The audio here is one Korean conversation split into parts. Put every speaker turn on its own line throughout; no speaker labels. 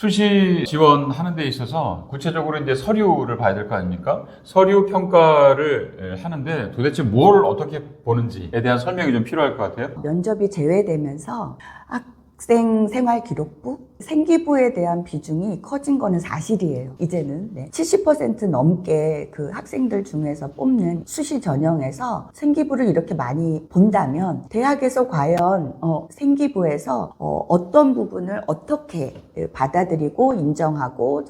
수시 지원하는 데 있어서 구체적으로 이제 서류를 봐야 될 거 아닙니까? 서류 평가를 하는데 도대체 뭘 어떻게 보는지에 대한 설명이 좀 필요할 것 같아요.
면접이 제외되면서 학생 생활기록부, 생기부에 대한 비중이 커진 거는 사실이에요. 이제는 70% 넘게 그 학생들 중에서 뽑는 수시 전형에서 생기부를 이렇게 많이 본다면 대학에서 과연 생기부에서 어떤 부분을 어떻게 받아들이고 인정하고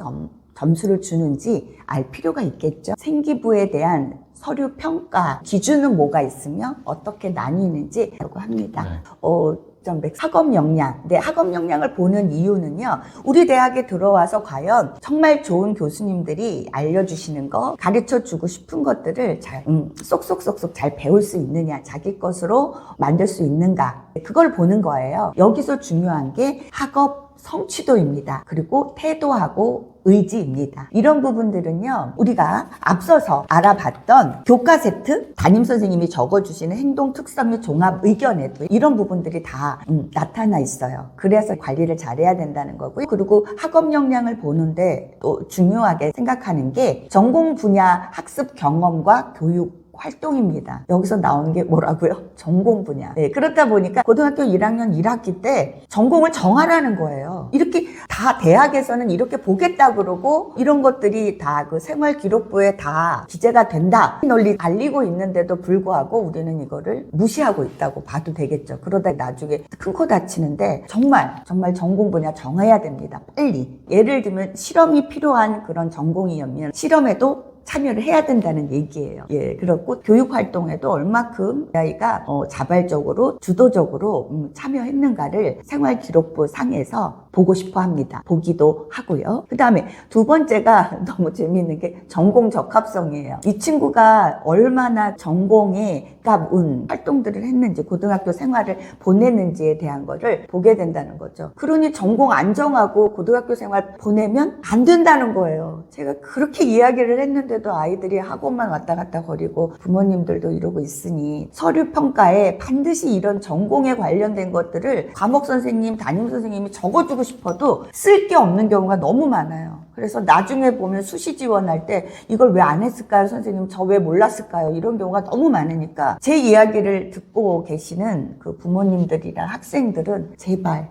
점수를 주는지 알 필요가 있겠죠. 생기부에 대한 서류 평가 기준은 뭐가 있으며 어떻게 나뉘는지 라고 합니다. 학업 역량. 학업 역량을 보는 이유는요, 우리 대학에 들어와서 과연 정말 좋은 교수님들이 알려주시는 거, 가르쳐 주고 싶은 것들을 잘, 쏙쏙쏙쏙 잘 배울 수 있느냐, 자기 것으로 만들 수 있는가, 그걸 보는 거예요. 여기서 중요한 게 학업 성취도입니다. 그리고 태도하고 의지입니다. 이런 부분들은요, 우리가 앞서서 알아봤던 교과 세트, 담임선생님이 적어주시는 행동 특성 및 종합 의견에도 이런 부분들이 다 나타나 있어요. 그래서 관리를 잘해야 된다는 거고요. 그리고 학업 역량을 보는데 또 중요하게 생각하는 게 전공 분야 학습 경험과 교육 활동입니다. 여기서 나오는 게 뭐라고요? 전공 분야. 그렇다 보니까 고등학교 1학년 1학기 때 전공을 정하라는 거예요. 이렇게 다 대학에서는 이렇게 보겠다 그러고 이런 것들이 다 그 생활기록부에 다 기재가 된다. 널리 알리고 있는데도 불구하고 우리는 이거를 무시하고 있다고 봐도 되겠죠. 그러다 나중에 큰 코 다치는데 정말 전공 분야 정해야 됩니다. 빨리. 예를 들면 실험이 필요한 그런 전공이면 실험에도 참여를 해야 된다는 얘기예요. 그렇고 교육 활동에도 얼마큼 아이가 자발적으로 주도적으로 참여했는가를 생활기록부 상에서 보고 싶어 합니다. 보기도 하고요. 그 다음에 두 번째가 너무 재미있는 게 전공 적합성이에요. 이 친구가 얼마나 전공에 가까운 활동들을 했는지, 고등학교 생활을 보냈는지에 대한 거를 보게 된다는 거죠. 그러니 전공 안 정하고 고등학교 생활 보내면 안 된다는 거예요. 제가 그렇게 이야기를 했는데도 아이들이 학원만 왔다 갔다 거리고 부모님들도 이러고 있으니 서류 평가에 반드시 이런 전공에 관련된 것들을 과목 선생님, 담임 선생님이 적어주고 싶어도 쓸 게 없는 경우가 너무 많아요. 그래서 나중에 보면 수시 지원할 때 이걸 왜 안 했을까요? 선생님 저 왜 몰랐을까요? 이런 경우가 너무 많으니까 제 이야기를 듣고 계시는 그 부모님들이랑 학생들은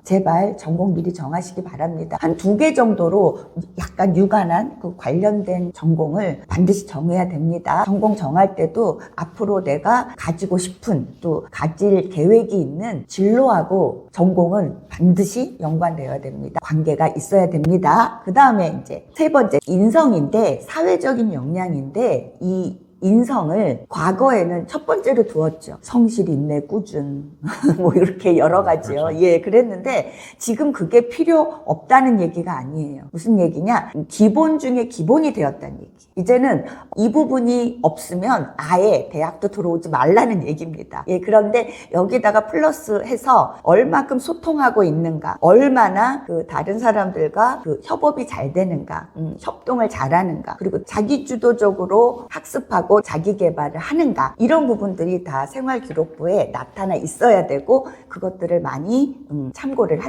제발 전공 미리 정하시기 바랍니다. 한 2개 정도로 약간 유관한 그 관련된 전공을 반드시 정해야 됩니다. 전공 정할 때도 앞으로 내가 가지고 싶은 또 가질 계획이 있는 진로하고 전공은 반드시 연관되어야 됩니다. 관계가 있어야 됩니다. 그 다음에 이제 세 번째, 인성인데 사회적인 역량인데 이 인성을 과거에는 첫 번째로 두었죠. 성실, 인내, 꾸준 뭐 이렇게 여러 가지요.
그렇죠.
그랬는데 지금 그게 필요 없다는 얘기가 아니에요. 무슨 얘기냐? 기본 중에 기본이 되었다는 얘기. 이제는 이 부분이 없으면 아예 대학도 들어오지 말라는 얘기입니다. 그런데 여기다가 플러스해서 얼마큼 소통하고 있는가, 얼마나 그 다른 사람들과 그 협업이 잘 되는가, 협동을 잘하는가, 그리고 자기주도적으로 학습하고 자기 개발을 하는가, 이런 부분들이 다 생활기록부에 나타나 있어야 되고 그것들을 많이 참고를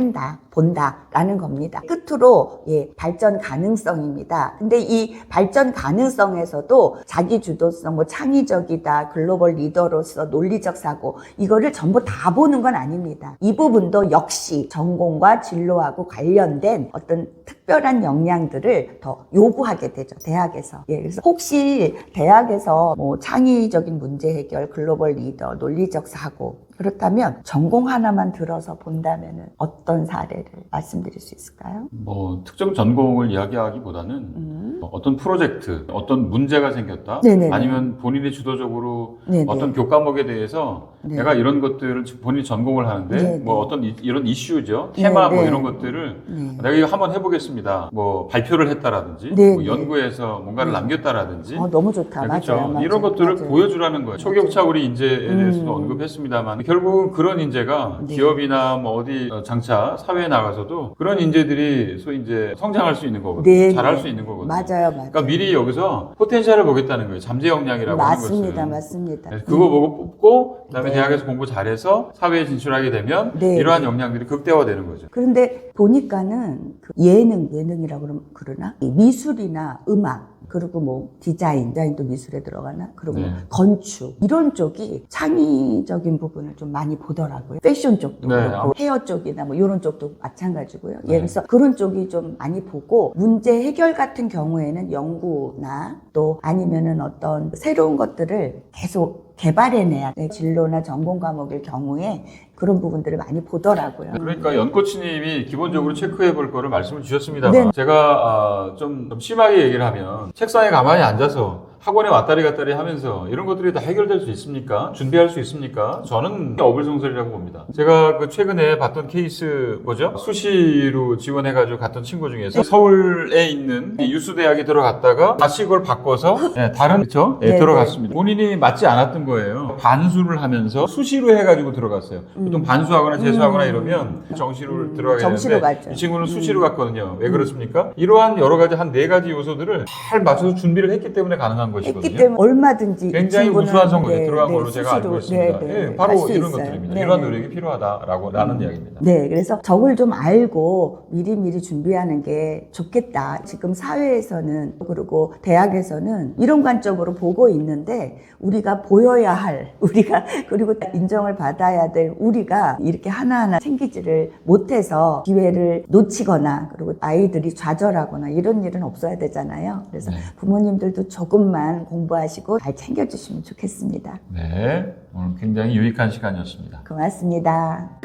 본다라는 겁니다. 끝으로 발전 가능성입니다. 근데 이 발전 가능성에서도 자기 주도성, 창의적이다, 글로벌 리더로서 논리적 사고, 이거를 전부 다 보는 건 아닙니다. 이 부분도 역시 전공과 진로하고 관련된 어떤 특별한 역량들을 더 요구하게 되죠, 대학에서. 그래서 혹시 대학에서 창의적인 문제 해결, 글로벌 리더, 논리적 사고, 그렇다면 전공 하나만 들어서 본다면 어떤 사례를 말씀드릴 수 있을까요?
특정 전공을 이야기하기보다는 어떤 프로젝트, 어떤 문제가 생겼다,
네네네.
아니면 본인이 주도적으로
네네.
어떤 교과목에 대해서
네.
내가 이런 것들을 본인이 전공을 하는데
네네.
어떤 이런 이슈죠, 테마
네네.
이런 것들을
네.
내가 이거 한번 해보겠습니다. 발표를 했다라든지,
네네.
연구해서 뭔가를 남겼다라든지,
너무 좋다.
그렇죠.
맞아요.
이런 것들을
맞아요.
보여주라는 거예요. 초격차 우리 인재에 대해서도
음.
언급했습니다만 결국은 그런 인재가
네.
기업이나 뭐 어디 장차 사회에 나가서도 그런 인재들이 소위 이제 성장할 수 있는 거거든요.
네,
잘할
네.
수 있는 거거든요.
맞아요.
그러니까 미리 여기서 포텐셜을 보겠다는 거예요. 잠재 역량이라고 하는 것은.
맞습니다. 맞습니다.
그래서 그거 보고 뽑고 그다음에
네.
대학에서 공부 잘해서 사회에 진출하게 되면
네.
이러한 역량들이 극대화되는 거죠.
그런데 보니까는 그 예능이라고 그러나? 이 미술이나 음악, 그리고 뭐 디자인도 미술에 들어가나? 그리고
네.
건축 이런 쪽이 창의적인 부분을 좀 많이 보더라고요. 패션 쪽도
네.
그렇고 헤어 쪽이나 뭐 이런 쪽도 마찬가지고요.
네.
그래서 그런 쪽이 좀 많이 보고 문제 해결 같은 경우에는 연구나 또 아니면은 어떤 새로운 것들을 계속 개발해내야 돼. 진로나 전공 과목일 경우에 그런 부분들을 많이 보더라고요.
그러니까 연코치님이 기본적으로 체크해 볼 거를 말씀을 주셨습니다만
네.
제가 좀 심하게 얘기를 하면 책상에 가만히 앉아서 학원에 왔다리 갔다리 하면서 이런 것들이 다 해결될 수 있습니까? 준비할 수 있습니까? 저는 어불성설이라고 봅니다. 제가 그 최근에 봤던 케이스 뭐죠? 수시로 지원해가지고 갔던 친구 중에서 서울에 있는 유수대학에 들어갔다가 다시 그걸 바꿔서 다른 그렇죠?
네,
들어갔습니다. 본인이 맞지 않았던 거예요. 반수를 하면서 수시로 해가지고 들어갔어요. 보통 반수하거나 재수하거나 이러면 정시로 들어가게
정시로
되는데
갔죠.
이 친구는 수시로 갔거든요. 왜 그렇습니까? 이러한 여러 가지 한 4가지 요소들을 잘 맞춰서 준비를 했기 때문에 가능한 것이거든요.
했기 때문에 얼마든지
굉장히
이 친구는
우수한 성적에
네,
들어간
네,
걸로 제가 알고
수시로,
있습니다.
네,
예,
네,
바로
할수
이런
있어요.
것들입니다.
네,
이러한
네.
노력이 필요하다라는 이야기입니다.
네, 그래서 저걸 좀 알고 미리미리 준비하는 게 좋겠다. 지금 사회에서는 그리고 대학에서는 이런 관점으로 보고 있는데 우리가 보여야 할 우리가 그리고 인정을 받아야 될 우리가 이렇게 하나하나 챙기지를 못해서 기회를 놓치거나 그리고 아이들이 좌절하거나 이런 일은 없어야 되잖아요. 그래서
네.
부모님들도 조금만 공부하시고 잘 챙겨주시면 좋겠습니다.
네, 오늘 굉장히 유익한 시간이었습니다.
고맙습니다.